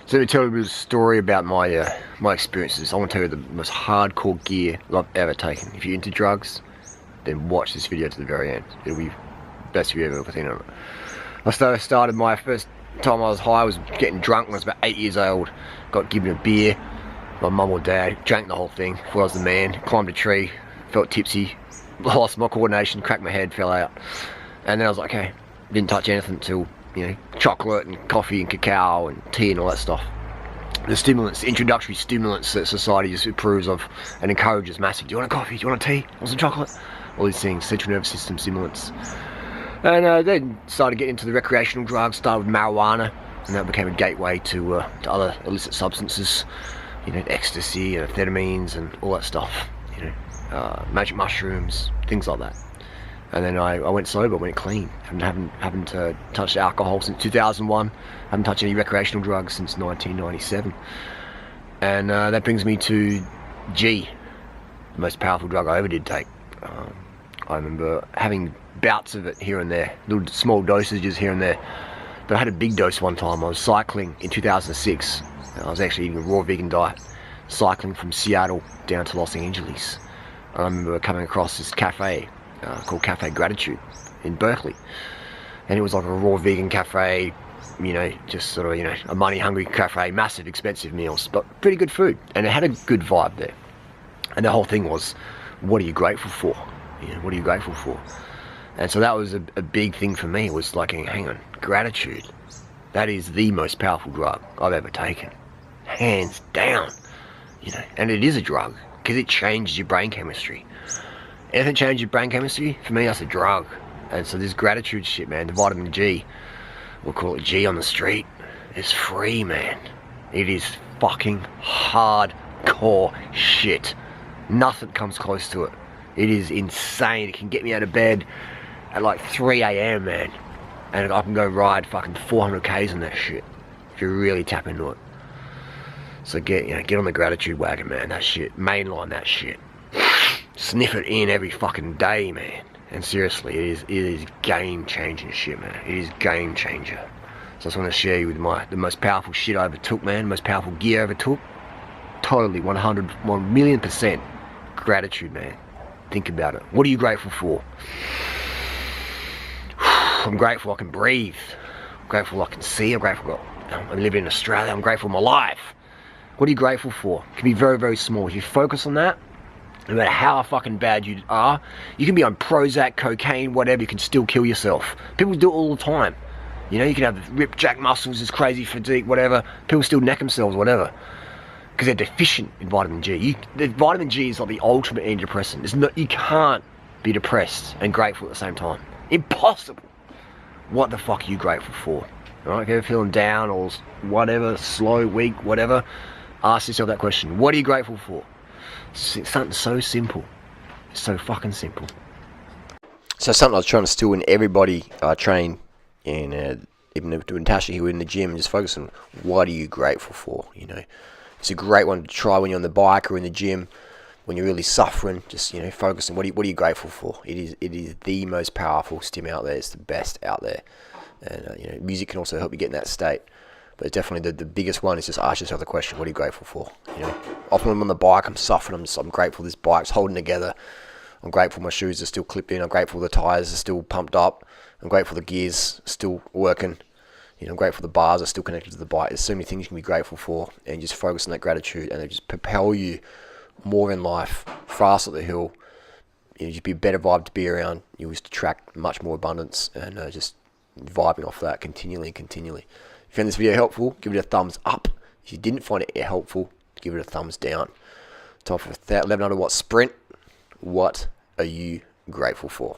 So let me tell you a bit of a story about my my experiences. I want to tell you the most hardcore gear that I've ever taken. If you're into drugs, then watch this video to the very end. It'll be the best you've ever seen on it. I started my first time I was high, I was getting drunk when I was about 8 years old. Got given a beer. My mum or dad drank the whole thing before I was the man. Climbed a tree, felt tipsy, lost my coordination, cracked my head, fell out. And then I was like, okay, didn't touch anything until, you know, chocolate and coffee and cacao and tea and all that stuff. The stimulants, introductory stimulants that society just approves of and encourages massive. Do you want a coffee? Do you want a tea? Want some chocolate? All these things, central nervous system stimulants. And then started getting into the recreational drugs, started with marijuana, and that became a gateway to other illicit substances, you know, ecstasy and amphetamines and all that stuff, you know, magic mushrooms, things like that. And then I went sober, went clean. Haven't touched alcohol since 2001. Haven't touched any recreational drugs since 1997. And that brings me to G, the most powerful drug I ever did take. I remember having bouts of it here and there, little small dosages here and there. But I had a big dose one time. I was cycling in 2006. I was actually eating a raw vegan diet, cycling from Seattle down to Los Angeles. I remember coming across this cafe called Cafe Gratitude in Berkeley, and it was like a raw vegan cafe, you know, just sort of, you know, a money hungry cafe, massive expensive meals, but pretty good food, and it had a good vibe there. And the whole thing was, what are you grateful for? You know, what are you grateful for? And so that was a big thing for me. It was like, hang on, gratitude. That is the most powerful drug I've ever taken, hands down. You know, and it is a drug because it changes your brain chemistry. Anything changes your brain chemistry, for me, that's a drug. And so this gratitude shit, man, the vitamin G, we'll call it G on the street, is free, man. It is fucking hardcore shit. Nothing comes close to it. It is insane. It can get me out of bed at like 3 a.m, man. And I can go ride fucking 400 Ks in that shit, if you really tap into it. So get on the gratitude wagon, man, that shit. Mainline that shit. Sniff it in every fucking day, man. And seriously, it is game-changing shit, man. It is game-changer. So I just want to share you with the most powerful shit I ever took, man. The most powerful gear I ever took. Totally, 1,000,000% gratitude, man. Think about it. What are you grateful for? I'm grateful I can breathe. I'm grateful I can see. I'm grateful I'm living in Australia. I'm grateful for my life. What are you grateful for? It can be very, very small. If you focus on that, no matter how fucking bad you are, you can be on Prozac, cocaine, whatever, you can still kill yourself. People do it all the time. You know, you can have ripped jack muscles, this crazy physique, whatever. People still neck themselves, whatever. Because they're deficient in vitamin G. The vitamin G is like the ultimate antidepressant. You can't be depressed and grateful at the same time. Impossible. What the fuck are you grateful for? Alright, if you're feeling down or whatever, slow, weak, whatever, ask yourself that question. What are you grateful for? It's something so simple. It's so fucking simple. So something I was trying to instill in everybody I train, and even doing Tasha here in the gym, just focus on what are you grateful for, you know. It's a great one to try when you're on the bike or in the gym, when you're really suffering. Just, you know, focus on what are you grateful for. It is the most powerful stim out there. It's the best out there, and you know, music can also help you get in that state. But definitely the biggest one is just ask yourself the question: what are you grateful for? You know, often when I'm on the bike, I'm suffering. I'm grateful this bike's holding together. I'm grateful my shoes are still clipped in. I'm grateful the tires are still pumped up. I'm grateful the gears are still working. You know, I'm grateful the bars are still connected to the bike. There's so many things you can be grateful for, and just focus on that gratitude, and it just propel you more in life, faster up the hill. You know, just be a better vibe to be around. You just attract much more abundance, and just vibing off that continually and continually. If you found this video helpful, give it a thumbs up. If you didn't find it helpful, give it a thumbs down. Time for 1100 watt sprint. What are you grateful for?